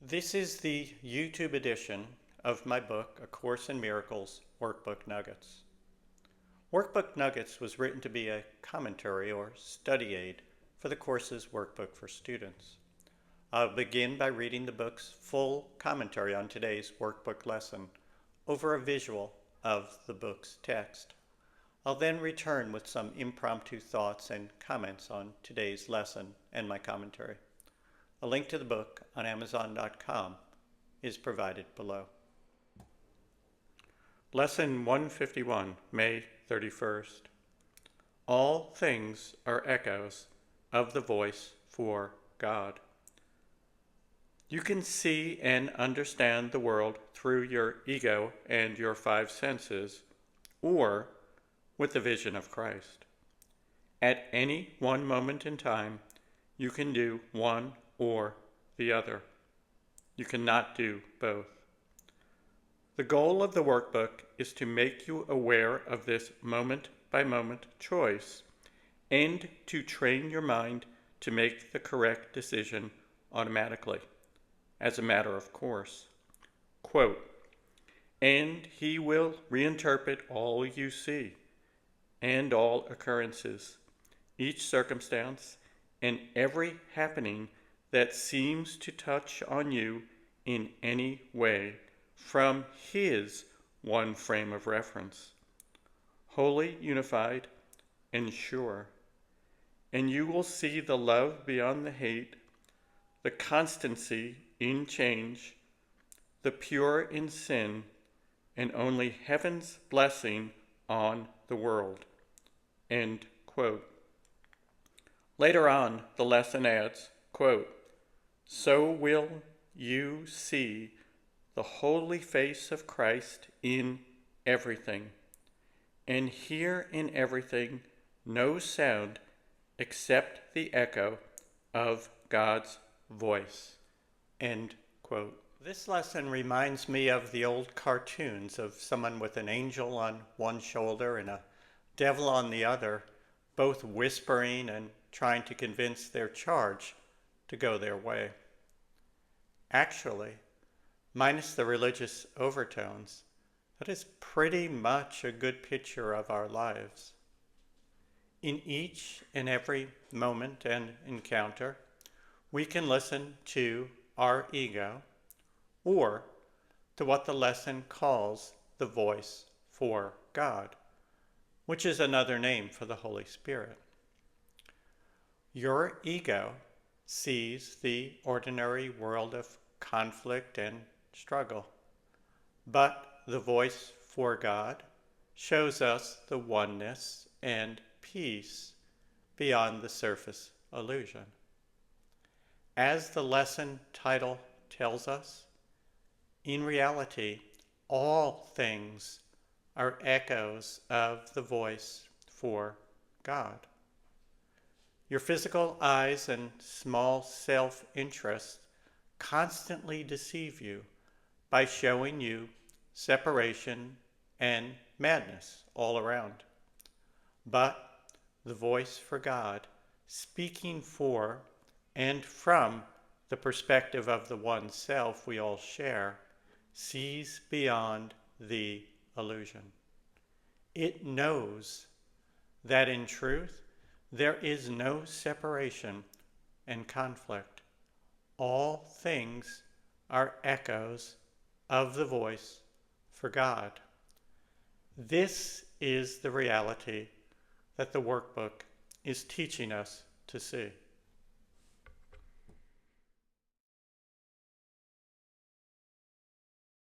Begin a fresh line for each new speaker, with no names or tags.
This is the YouTube edition of my book, A Course in Miracles Workbook Nuggets. Workbook Nuggets was written to be a commentary or study aid for the course's workbook for students. I'll begin by reading the book's full commentary on today's workbook lesson over a visual of the book's text. I'll then return with some impromptu thoughts and comments on today's lesson and my commentary. A link to the book on Amazon.com is provided below. Lesson 151, May 31st. All things are echoes of the voice for God. You can see and understand the world through your ego and your five senses, or with the vision of Christ. At any one moment in time, you can do one or the other. You cannot do both. The goal of the workbook is to make you aware of this moment-by-moment choice and to train your mind to make the correct decision automatically, as a matter of course. Quote, "And he will reinterpret all you see, and all occurrences, each circumstance, and every happening that seems to touch on you in any way from his one frame of reference, wholly unified and sure. And you will see the love beyond the hate, the constancy in change, the pure in sin, and only heaven's blessing on the world." End quote. Later on, the lesson adds, quote, "So will you see the holy face of Christ in everything, and hear in everything no sound except the echo of God's voice." End quote. This lesson reminds me of the old cartoons of someone with an angel on one shoulder and a devil on the other, both whispering and trying to convince their charge to go their way. Actually, minus the religious overtones, that is pretty much a good picture of our lives. In each and every moment and encounter, we can listen to our ego or to what the lesson calls the voice for God, which is another name for the Holy Spirit. Your ego sees the ordinary world of conflict and struggle, but the voice for God shows us the oneness and peace beyond the surface illusion. As the lesson title tells us, in reality, all things are echoes of the voice for God. Your physical eyes and small self-interest constantly deceive you by showing you separation and madness all around. But the voice for God, speaking for and from the perspective of the one self we all share, sees beyond the illusion. It knows that in truth, there is no separation and conflict. All things are echoes of the voice for God. This is the reality that the workbook is teaching us to see.